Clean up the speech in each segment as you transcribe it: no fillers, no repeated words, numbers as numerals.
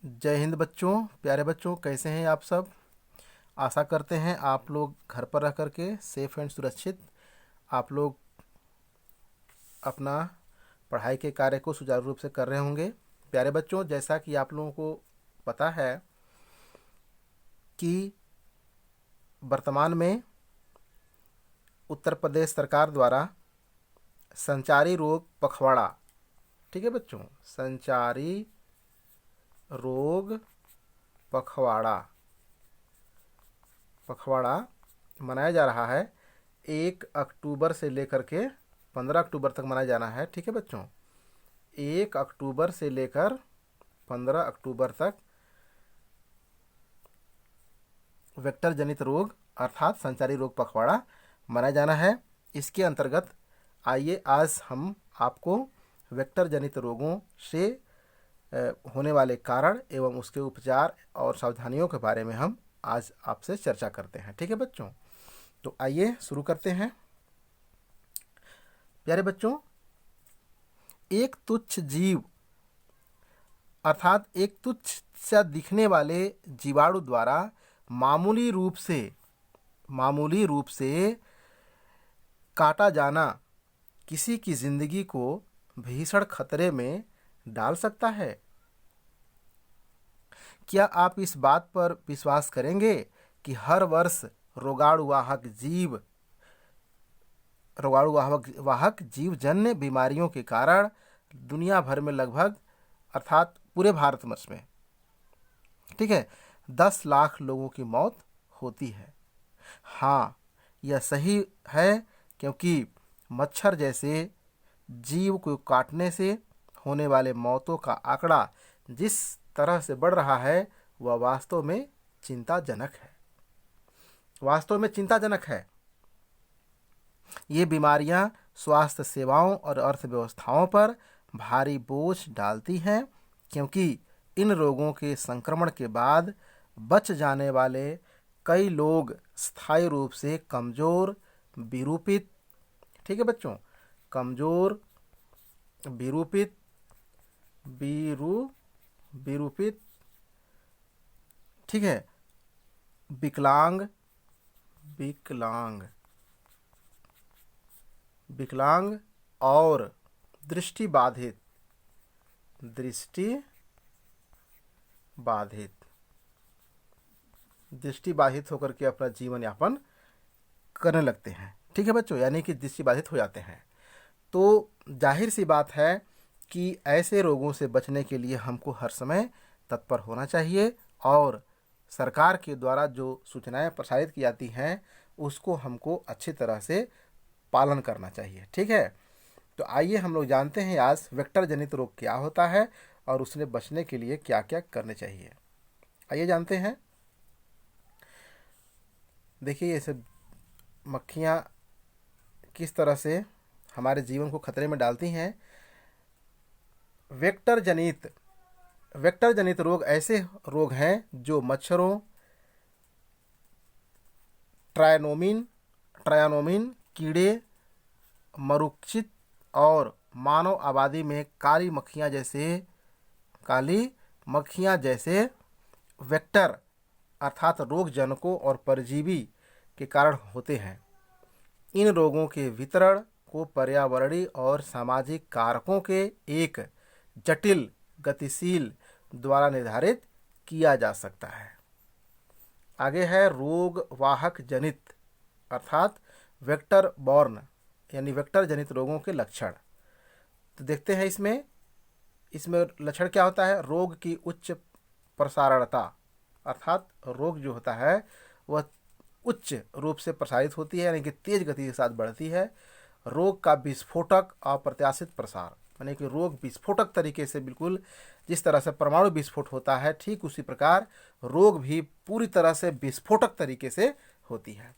जय हिंद बच्चों, प्यारे बच्चों, कैसे हैं आप सब। आशा करते हैं आप लोग घर पर रह कर के सेफ एंड सुरक्षित आप लोग अपना पढ़ाई के कार्य को सुचारू रूप से कर रहे होंगे। प्यारे बच्चों, जैसा कि आप लोगों को पता है कि वर्तमान में उत्तर प्रदेश सरकार द्वारा संचारी रोग पखवाड़ा, ठीक है बच्चों, संचारी रोग पखवाड़ा मनाया जा रहा है। 1 अक्टूबर से लेकर के 15 अक्टूबर तक मनाया जाना है, ठीक है बच्चों। 1 अक्टूबर से लेकर 15 अक्टूबर तक वेक्टर जनित रोग अर्थात संचारी रोग पखवाड़ा मनाया जाना है। इसके अंतर्गत आइए आज हम आपको वेक्टर जनित रोगों से होने वाले कारण एवं उसके उपचार और सावधानियों के बारे में हम आज आपसे चर्चा करते हैं, ठीक है बच्चों। तो आइए शुरू करते हैं। प्यारे बच्चों, एक तुच्छ जीव अर्थात एक तुच्छ सा दिखने वाले जीवाणु द्वारा मामूली रूप से काटा जाना किसी की जिंदगी को भीषण खतरे में डाल सकता है। क्या आप इस बात पर विश्वास करेंगे कि हर वर्ष रोगाणुवाहक जीवजन्य बीमारियों के कारण दुनिया भर में लगभग अर्थात पूरे भारतवर्ष में, ठीक है, 10 लाख लोगों की मौत होती है। हाँ, यह सही है, क्योंकि मच्छर जैसे जीव को काटने से होने वाले मौतों का आंकड़ा जिस तरह से बढ़ रहा है वह वास्तव में चिंताजनक है। ये बीमारियां स्वास्थ्य सेवाओं और अर्थव्यवस्थाओं पर भारी बोझ डालती हैं, क्योंकि इन रोगों के संक्रमण के बाद बच जाने वाले कई लोग स्थायी रूप से कमजोर, विरूपित, ठीक है बच्चों, कमजोर, विरूपित, ठीक है, विकलांग और दृष्टि बाधित होकर के अपना जीवन यापन करने लगते हैं, ठीक है बच्चों, यानी कि दृष्टि बाधित हो जाते हैं। तो जाहिर सी बात है कि ऐसे रोगों से बचने के लिए हमको हर समय तत्पर होना चाहिए और सरकार के द्वारा जो सूचनाएं प्रसारित की जाती हैं उसको हमको अच्छी तरह से पालन करना चाहिए, ठीक है। तो आइए हम लोग जानते हैं आज वेक्टर जनित रोग क्या होता है और उससे बचने के लिए क्या क्या करने चाहिए। आइए जानते हैं। देखिए, ये सब मक्खियाँ किस तरह से हमारे जीवन को खतरे में डालती हैं। वेक्टर जनित रोग ऐसे रोग हैं जो मच्छरों, ट्रायनोमिन कीड़े, मरुक्षित और मानव आबादी में काली मक्खियाँ जैसे वेक्टर अर्थात रोग जनकों और परजीवी के कारण होते हैं। इन रोगों के वितरण को पर्यावरणीय और सामाजिक कारकों के एक जटिल गतिशील द्वारा निर्धारित किया जा सकता है। आगे है रोग वाहक जनित अर्थात वेक्टर बॉर्न यानी वेक्टर जनित रोगों के लक्षण। तो देखते हैं इसमें लक्षण क्या होता है। रोग की उच्च प्रसारणता अर्थात रोग जो होता है वह उच्च रूप से प्रसारित होती है, यानी कि तेज गति के साथ बढ़ती है। रोग का विस्फोटक अप्रत्याशित प्रसार, यानी कि रोग विस्फोटक तरीके से, बिल्कुल जिस तरह से परमाणु विस्फोट होता है ठीक उसी प्रकार रोग भी पूरी तरह से विस्फोटक तरीके से होती है,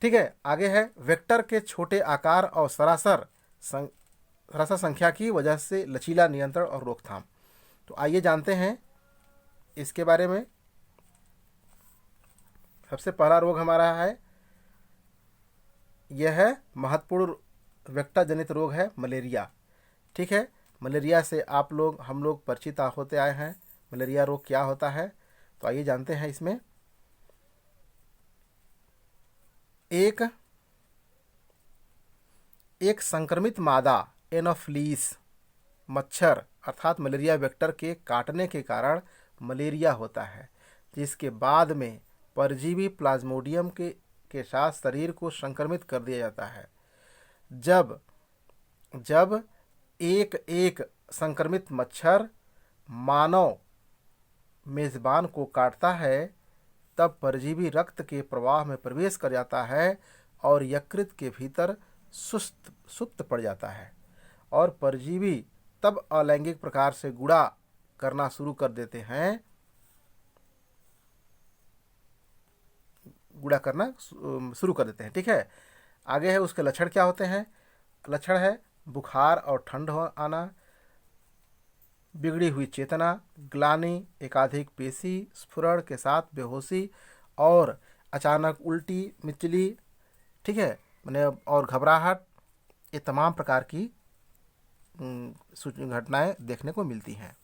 ठीक है। आगे है वेक्टर के छोटे आकार और सरासर संख्या की वजह से लचीला नियंत्रण और रोकथाम। तो आइए जानते हैं इसके बारे में। सबसे पहला रोग हमारा है, यह है महत्वपूर्ण वेक्टर जनित रोग है मलेरिया, ठीक है। मलेरिया से हम लोग परिचित होते आए हैं। मलेरिया रोग क्या होता है, तो आइए जानते हैं इसमें। एक एक संक्रमित मादा एनोफ्लीस मच्छर अर्थात मलेरिया वेक्टर के काटने के कारण मलेरिया होता है, जिसके बाद में परजीवी प्लाज्मोडियम के साथ शरीर को संक्रमित कर दिया जाता है। जब जब एक एक संक्रमित मच्छर मानव मेजबान को काटता है, तब परजीवी रक्त के प्रवाह में प्रवेश कर जाता है और यकृत के भीतर सुप्त पड़ जाता है, और परजीवी तब अलैंगिक प्रकार से गुड़ा करना शुरू कर देते हैं, ठीक है। आगे है उसके लक्षण क्या होते हैं। लक्षण है बुखार और ठंड आना, बिगड़ी हुई चेतना, ग्लानि, एकाधिक पेशी स्फुरण के साथ बेहोशी और अचानक उल्टी मिचली, ठीक है, मैंने और घबराहट, ये तमाम प्रकार की घटनाएं देखने को मिलती हैं।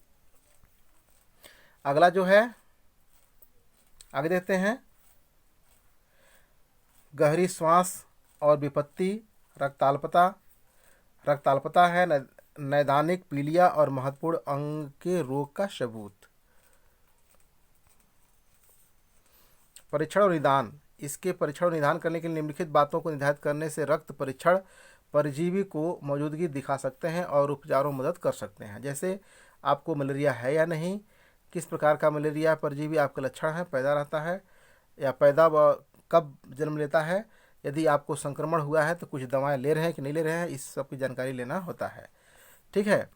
अगला जो है, आगे देखते हैं, गहरी श्वास और विपत्ति, रक्ताल्पता है नैदानिक पीलिया और महत्वपूर्ण अंग के रोग का सबूत। परीक्षण और निदान। इसके परीक्षण और निदान करने के लिए निम्नलिखित बातों को निर्धारित करने से रक्त परीक्षण परजीवी को मौजूदगी दिखा सकते हैं और उपचारों में मदद कर सकते हैं। जैसे आपको मलेरिया है या नहीं, किस प्रकार का मलेरिया परजीवी आपके लक्षण है, पैदा रहता है या पैदा कब जन्म लेता है, यदि आपको संक्रमण हुआ है तो कुछ दवाएं ले रहे हैं कि नहीं ले रहे हैं, इस सब की जानकारी लेना होता है, ठीक है।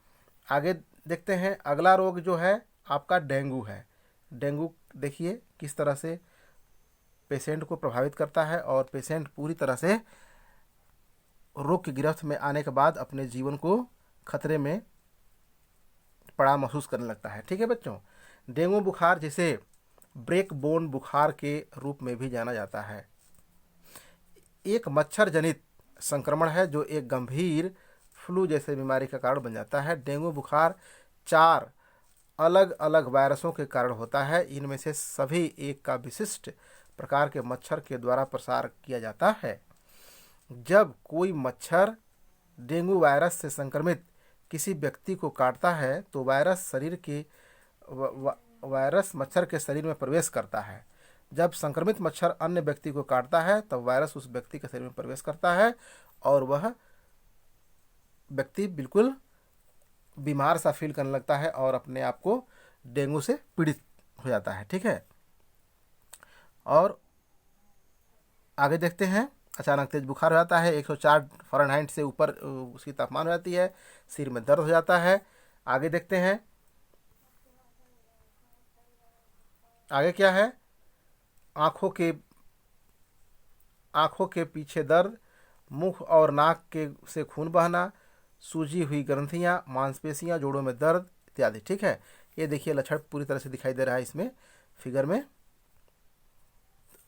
आगे देखते हैं, अगला रोग जो है आपका डेंगू है। डेंगू देखिए किस तरह से पेशेंट को प्रभावित करता है और पेशेंट पूरी तरह से रोग की गिरफ्त में आने के बाद अपने जीवन को खतरे में पड़ा महसूस करने लगता है, ठीक है बच्चों। डेंगू बुखार जिसे ब्रेक बोन बुखार के रूप में भी जाना जाता है, एक मच्छर जनित संक्रमण है जो एक गंभीर फ्लू जैसे बीमारी का कारण बन जाता है। डेंगू बुखार 4 अलग अलग वायरसों के कारण होता है। इनमें से सभी एक का विशिष्ट प्रकार के मच्छर के द्वारा प्रसार किया जाता है। जब कोई मच्छर डेंगू वायरस से संक्रमित किसी व्यक्ति को काटता है तो वायरस मच्छर के शरीर में प्रवेश करता है। जब संक्रमित मच्छर अन्य व्यक्ति को काटता है तब वायरस उस व्यक्ति के शरीर में प्रवेश करता है और वह व्यक्ति बिल्कुल बीमार सा फील करने लगता है और अपने आप को डेंगू से पीड़ित हो जाता है, ठीक है। और आगे देखते हैं, अचानक तेज बुखार हो जाता है, 104 फ़ारेनहाइट से ऊपर उसकी तापमान हो जाती है, सिर में दर्द हो जाता है। आगे देखते हैं, आगे क्या है, आँखों के पीछे दर्द, मुख और नाक से खून बहना, सूजी हुई ग्रंथियाँ, मांसपेशियाँ, जोड़ों में दर्द इत्यादि, ठीक है। ये देखिए लक्षण पूरी तरह से दिखाई दे रहा है इसमें फिगर में।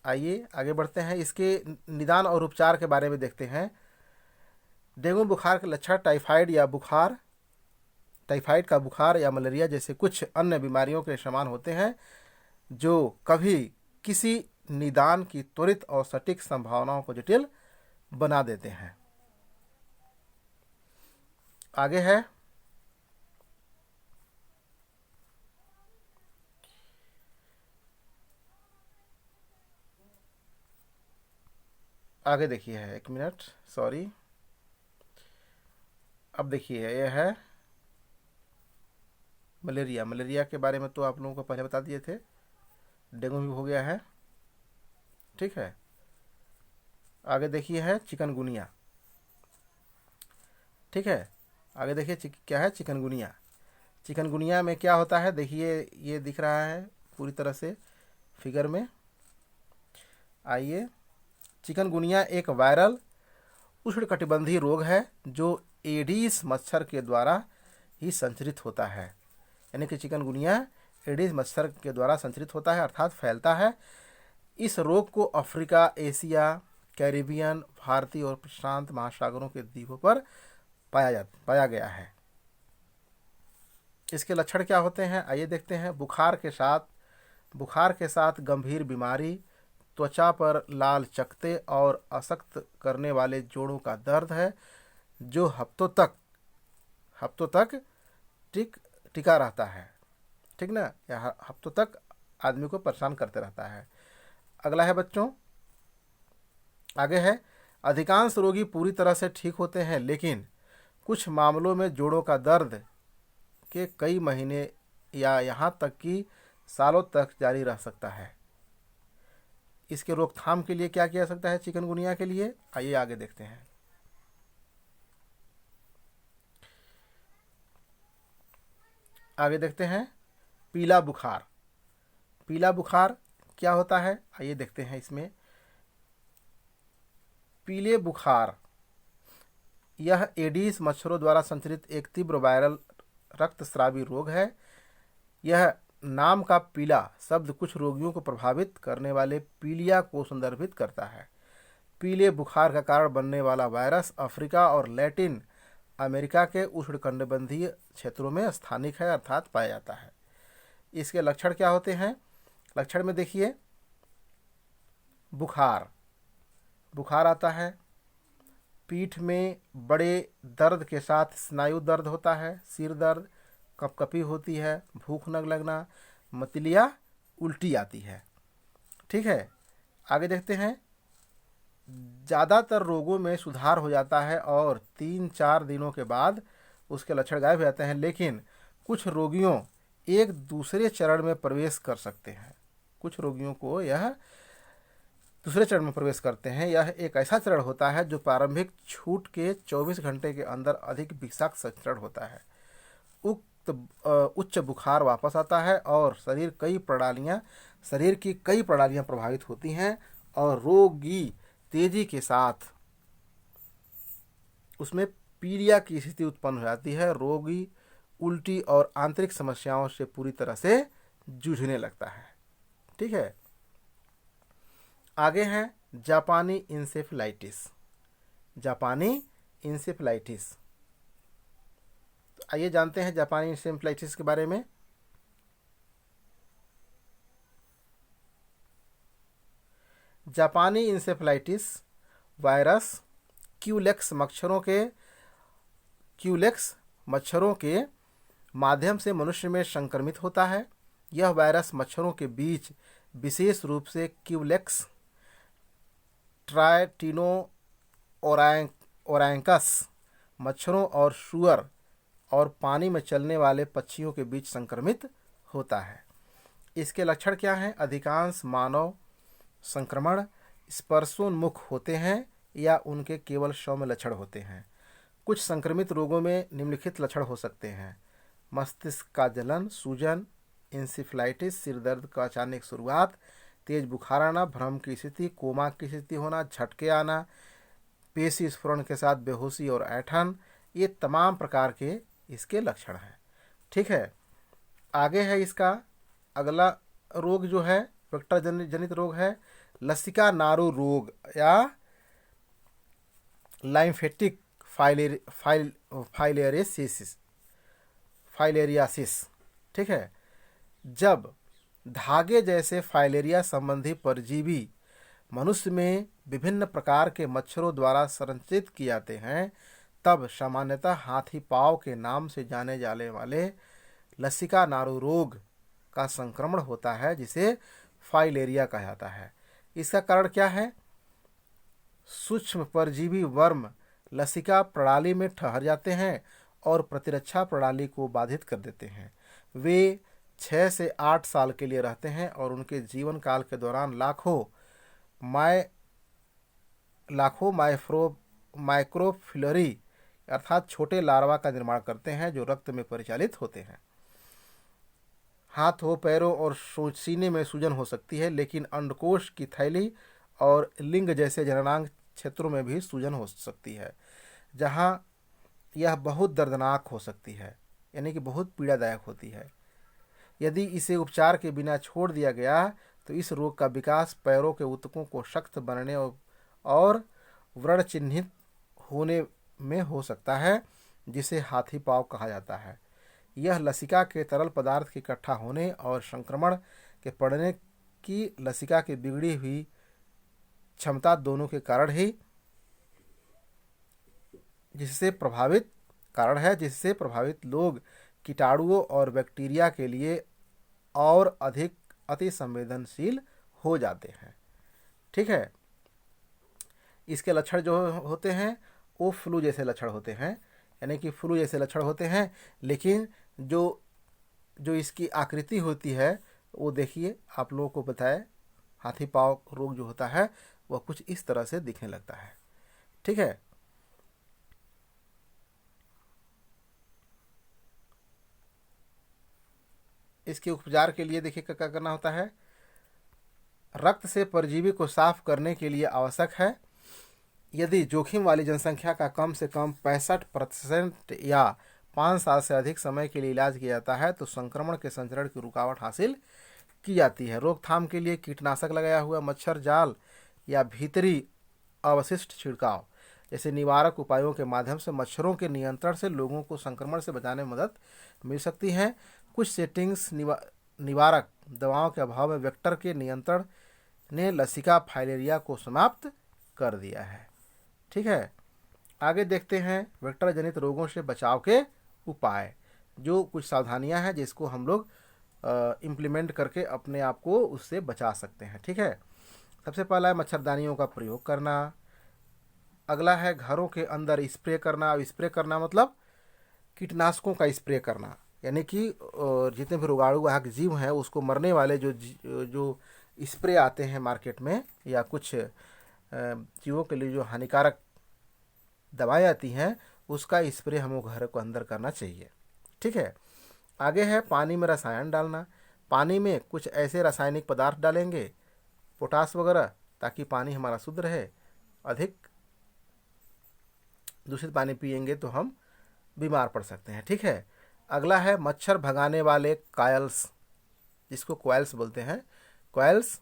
आइए आगे बढ़ते हैं, इसके निदान और उपचार के बारे में देखते हैं। डेंगू बुखार के लक्षण टाइफाइड का बुखार या मलेरिया जैसे कुछ अन्य बीमारियों के समान होते हैं जो कभी किसी निदान की त्वरित और सटीक संभावनाओं को जटिल बना देते हैं। आगे है, आगे देखिए है, एक मिनट सॉरी, अब देखिए यह है मलेरिया के बारे में तो आप लोगों को पहले बता दिए थे, डेंगू भी हो गया है, ठीक है। आगे देखिए है चिकनगुनिया, ठीक है। आगे देखिए क्या है चिकनगुनिया। चिकनगुनिया में क्या होता है, देखिए ये दिख रहा है पूरी तरह से फिगर में। आइए, चिकनगुनिया एक वायरल उष्णकटिबंधीय रोग है जो एडीज मच्छर के द्वारा ही संचरित होता है। यानी कि चिकनगुनिया एडीज मच्छर के द्वारा संचरित होता है अर्थात फैलता है। इस रोग को अफ्रीका, एशिया, कैरिबियन, भारतीय और प्रशांत महासागरों के द्वीपों पर पाया गया है। इसके लक्षण क्या होते हैं, आइए देखते हैं। बुखार के साथ गंभीर बीमारी, त्वचा पर लाल चकत्ते और अशक्त करने वाले जोड़ों का दर्द है जो हफ्तों तक टिका रहता है। ठीक ना, यह हफ्तों तक आदमी को परेशान करते रहता है। अगला है बच्चों, आगे है, अधिकांश रोगी पूरी तरह से ठीक होते हैं, लेकिन कुछ मामलों में जोड़ों का दर्द के कई महीने या यहाँ तक कि सालों तक जारी रह सकता है। इसके रोकथाम के लिए क्या किया जा सकता है चिकनगुनिया के लिए, आइए आगे देखते हैं। आगे देखते हैं, पीला बुखार। पीला बुखार क्या होता है, आइए देखते हैं। इसमें पीले बुखार यह एडीज मच्छरों द्वारा संचरित एक तीव्र वायरल रक्तस्रावी रोग है। यह नाम का पीला शब्द कुछ रोगियों को प्रभावित करने वाले पीलिया को संदर्भित करता है। पीले बुखार का कारण बनने वाला वायरस अफ्रीका और लैटिन अमेरिका के उष्णकटिबंधीय क्षेत्रों में स्थानिक है, अर्थात पाया जाता है। इसके लक्षण क्या होते हैं, लक्षण में देखिए, बुखार आता है, पीठ में बड़े दर्द के साथ स्नायु दर्द होता है, सिर दर्द, कपकपी होती है, भूख न लगना, मतलिया, उल्टी आती है। ठीक है, आगे देखते हैं। ज़्यादातर रोगों में सुधार हो जाता है और 3-4 दिनों के बाद उसके लक्षण गायब हो जाते हैं, लेकिन कुछ रोगियों एक दूसरे चरण में प्रवेश कर सकते हैं। कुछ रोगियों को यह दूसरे चरण में प्रवेश करते हैं। यह एक ऐसा चरण होता है जो प्रारंभिक छूट के 24 घंटे के अंदर अधिक विषाक्त चरण होता है। उच्च बुखार वापस आता है और शरीर की कई प्रणालियां प्रभावित होती हैं और रोगी तेजी के साथ उसमें पीलिया की स्थिति उत्पन्न हो जाती है। रोगी उल्टी और आंतरिक समस्याओं से पूरी तरह से जूझने लगता है। ठीक है, आगे है जापानी इंसेफ्लाइटिस। तो आइए जानते हैं जापानी इंसेफ्लाइटिस के बारे में। जापानी इंसेफ्लाइटिस वायरस क्यूलेक्स मच्छरों के माध्यम से मनुष्य में संक्रमित होता है। यह वायरस मच्छरों के बीच विशेष रूप से क्यूलेक्स ट्राइटिनो ओरैंकस मच्छरों और सूअर और पानी में चलने वाले पक्षियों के बीच संक्रमित होता है। इसके लक्षण क्या हैं, अधिकांश मानव संक्रमण स्पर्शोन्मुख होते हैं या उनके केवल सौम्य लक्षण होते हैं। कुछ संक्रमित रोगों में निम्नलिखित लक्षण हो सकते हैं, मस्तिष्क का जलन, सूजन, इंसेफ्लाइटिस, सिरदर्द का अचानक शुरुआत, तेज बुखार आना, भ्रम की स्थिति, कोमा की स्थिति होना, झटके आना, पेशी स्फुरण के साथ बेहोशी और ऐंठन, ये तमाम प्रकार के इसके लक्षण हैं। ठीक है, आगे है इसका अगला रोग जो है वेक्टर जनित रोग है लसिका नारू रोग या लाइम्फेटिक फाइलेरियासिस। ठीक है, जब धागे जैसे फाइलेरिया संबंधी परजीवी मनुष्य में विभिन्न प्रकार के मच्छरों द्वारा संरक्षित किए जाते हैं, तब सामान्यतः हाथी पाँव के नाम से जाने जाने वाले लसिका नारू रोग का संक्रमण होता है, जिसे फाइलेरिया कहा जाता है। इसका कारण क्या है, सूक्ष्म परजीवी वर्म लसिका प्रणाली में ठहर जाते हैं और प्रतिरक्षा प्रणाली को बाधित कर देते हैं। वे 6 से 8 साल के लिए रहते हैं और उनके जीवन काल के दौरान लाखों माइक्रोफिलरी अर्थात छोटे लार्वा का निर्माण करते हैं जो रक्त में परिचालित होते हैं। हाथों, पैरों और सीने में सूजन हो सकती है, लेकिन अंडकोश की थैली और लिंग जैसे जननांग क्षेत्रों में भी सूजन हो सकती है, जहां यह बहुत दर्दनाक हो सकती है, यानी कि बहुत पीड़ादायक होती है। यदि इसे उपचार के बिना छोड़ दिया गया तो इस रोग का विकास पैरों के ऊतकों को सख्त बनने और व्रण चिन्हित होने में हो सकता है, जिसे हाथी पाँव कहा जाता है। यह लसिका के तरल पदार्थ के इकट्ठा होने और संक्रमण के पड़ने की लसिका की बिगड़ी हुई क्षमता दोनों के कारण ही जिससे प्रभावित लोग कीटाणुओं और बैक्टीरिया के लिए और अधिक अति संवेदनशील हो जाते हैं। ठीक है। इसके लक्षण जो होते हैं वो फ्लू जैसे लक्षण होते हैं, यानी कि फ्लू जैसे लक्षण होते हैं, लेकिन जो इसकी आकृति होती है वो देखिए, आप लोगों को बताए हाथी पाँव रोग जो होता है वह कुछ इस तरह से दिखने लगता है। ठीक है। इसके उपचार के लिए देखिए क्या करना होता है। रक्त से परजीवी को साफ करने के लिए आवश्यक है। यदि जोखिम वाली जनसंख्या का कम से कम 65% या 5 साल से अधिक समय के लिए इलाज किया जाता है तो संक्रमण के संचरण की रुकावट हासिल की जाती है। रोकथाम के लिए कीटनाशक लगाया हुआ मच्छर जाल या भीतरी अवशिष्ट छिड़काव जैसे निवारक उपायों के माध्यम से मच्छरों के नियंत्रण से लोगों को संक्रमण से बचाने में मदद मिल सकती है। कुछ सेटिंग्स निवारक दवाओं के अभाव में वेक्टर के नियंत्रण ने लसिका फाइलेरिया को समाप्त कर दिया है। ठीक है। आगे देखते हैं वेक्टर जनित रोगों से बचाव के उपाय, जो कुछ सावधानियां हैं जिसको हम लोग इम्प्लीमेंट करके अपने आप को उससे बचा सकते हैं। ठीक है। सबसे पहला है मच्छरदानियों का प्रयोग करना। अगला है घरों के अंदर स्प्रे करना। अब स्प्रे करना मतलब कीटनाशकों का स्प्रे करना, यानी कि जितने भी रोगाणु वाहक जीव हैं उसको मरने वाले जो स्प्रे आते हैं मार्केट में, या कुछ जीवों के लिए जो हानिकारक दवाएं आती हैं उसका स्प्रे हमें घर को अंदर करना चाहिए। ठीक है। आगे है पानी में रसायन डालना। पानी में कुछ ऐसे रासायनिक पदार्थ डालेंगे, पोटास वगैरह, ताकि पानी हमारा शुद्ध रहे। अधिक दूषित पानी पिएंगे तो हम बीमार पड़ सकते हैं। ठीक है। अगला है मच्छर भगाने वाले कॉइल्स, जिसको कॉइल्स बोलते हैं, कॉइल्स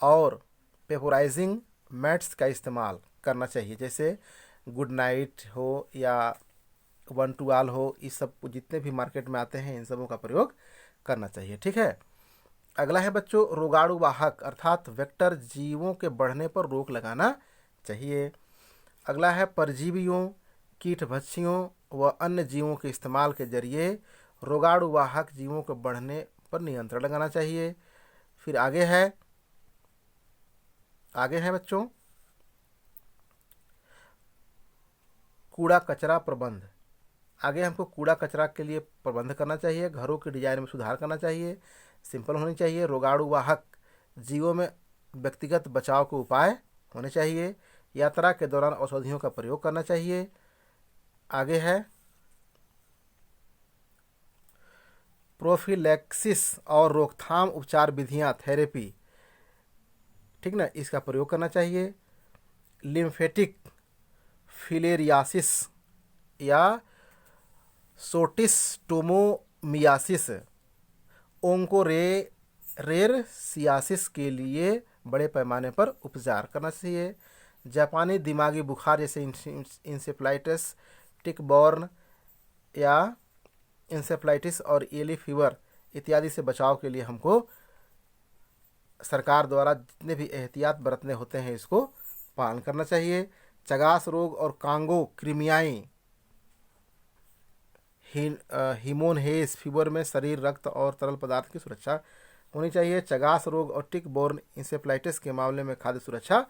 और पेपराइजिंग मैट्स का इस्तेमाल करना चाहिए, जैसे गुड नाइट हो या 1-2 हो, इस सब जितने भी मार्केट में आते हैं इन सबों का प्रयोग करना चाहिए। ठीक है। अगला है बच्चों रोगाणु वाहक अर्थात वेक्टर जीवों के बढ़ने पर रोक लगाना चाहिए। अगला है परजीवियों, कीटभक्षियों व अन्य जीवों के इस्तेमाल के जरिए रोगाणु वाहक जीवों के बढ़ने पर नियंत्रण लगाना चाहिए। फिर आगे है बच्चों कूड़ा कचरा प्रबंध। आगे हमको कूड़ा कचरा के लिए प्रबंध करना चाहिए। घरों के डिजाइन में सुधार करना चाहिए, सिंपल होनी चाहिए। रोगाणु वाहक जीवों में व्यक्तिगत बचाव के उपाय होने चाहिए। यात्रा के दौरान औषधियों का प्रयोग करना चाहिए। आगे है प्रोफिलैक्सिस और रोकथाम उपचार विधियां, थेरेपी, ठीक ना, इसका प्रयोग करना चाहिए। लिम्फेटिक फिलेरियासिस या सोटिस्टोमोमियासिस, ओंकोरेरसियासिस के लिए बड़े पैमाने पर उपचार करना चाहिए। जापानी दिमागी बुखार जैसे इंसेफ्लाइटिस, टिक-बॉर्न या इंसेफ्लाइटिस और येली फीवर इत्यादि से बचाव के लिए हमको सरकार द्वारा जितने भी एहतियात बरतने होते हैं इसको पालन करना चाहिए। चगास रोग और कांगो क्रीमियाई हिमोनहेस फीवर में शरीर, रक्त और तरल पदार्थ की सुरक्षा होनी चाहिए। चगास रोग और टिक बॉर्न इंसेफ्लाइटिस के मामले में खाद्य सुरक्षा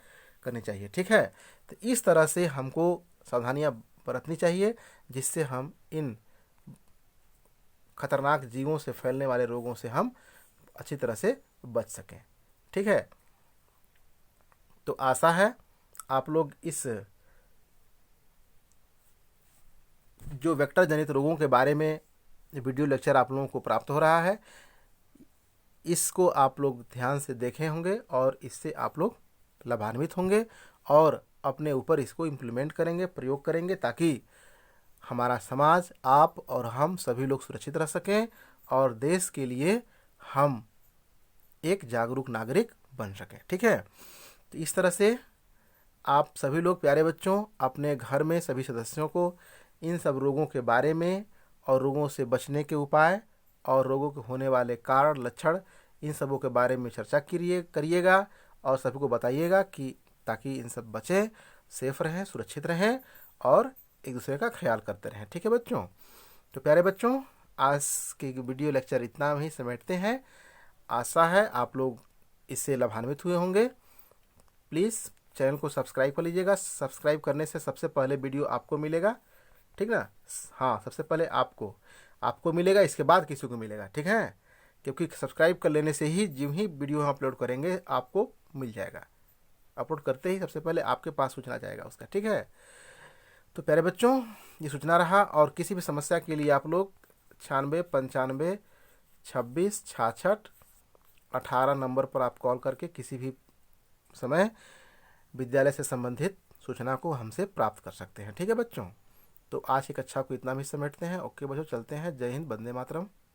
करनी चाहिए। ठीक है। तो इस तरह से हमको सावधानियां बरतनी चाहिए जिससे हम इन खतरनाक जीवों से फैलने वाले रोगों से हम अच्छी तरह से बच सकें। ठीक है। तो आशा है आप लोग इस जो वेक्टर जनित रोगों के बारे में वीडियो लेक्चर आप लोगों को प्राप्त हो रहा है, इसको आप लोग ध्यान से देखे होंगे और इससे आप लोग लाभान्वित होंगे और अपने ऊपर इसको इम्प्लीमेंट करेंगे, प्रयोग करेंगे, ताकि हमारा समाज, आप और हम सभी लोग सुरक्षित रह सकें और देश के लिए हम एक जागरूक नागरिक बन सकें। ठीक है। तो इस तरह से आप सभी लोग प्यारे बच्चों अपने घर में सभी सदस्यों को इन सब रोगों के बारे में और रोगों से बचने के उपाय और रोगों के होने वाले कारण, लक्षण, इन सबों के बारे में चर्चा करिएगा और सभी को बताइएगा कि ताकि इन सब बचें, सेफ रहें, सुरक्षित रहें और एक दूसरे का ख्याल करते रहें। ठीक है बच्चों? तो प्यारे बच्चों, आज के वीडियो लेक्चर इतना ही समेटते हैं। आशा है आप लोग इससे लाभान्वित हुए होंगे। प्लीज़ चैनल को सब्सक्राइब कर लीजिएगा। सब्सक्राइब करने से सबसे पहले वीडियो आपको मिलेगा, ठीक ना? हाँ, सबसे पहले आपको मिलेगा, इसके बाद किसी को मिलेगा, ठीक है? क्योंकि सब्सक्राइब कर लेने से ही जो ही वीडियो हम अपलोड करेंगे आपको मिल जाएगा। अपलोड करते ही सबसे पहले आपके पास सूचना जाएगा उसका, ठीक है? तो प्यारे बच्चों, ये सूचना रहा और किसी भी समस्या के लिए आप लोग 96 95 26 66 18 नंबर पर आप कॉल करके किसी भी समय विद्यालय से संबंधित सूचना को हमसे प्राप्त कर सकते हैं। ठीक है बच्चों? तो आज की कक्षा को इतना भी समेटते हैं। ओके बच्चों, चलते हैं। जय हिंद, वंदे मातरम।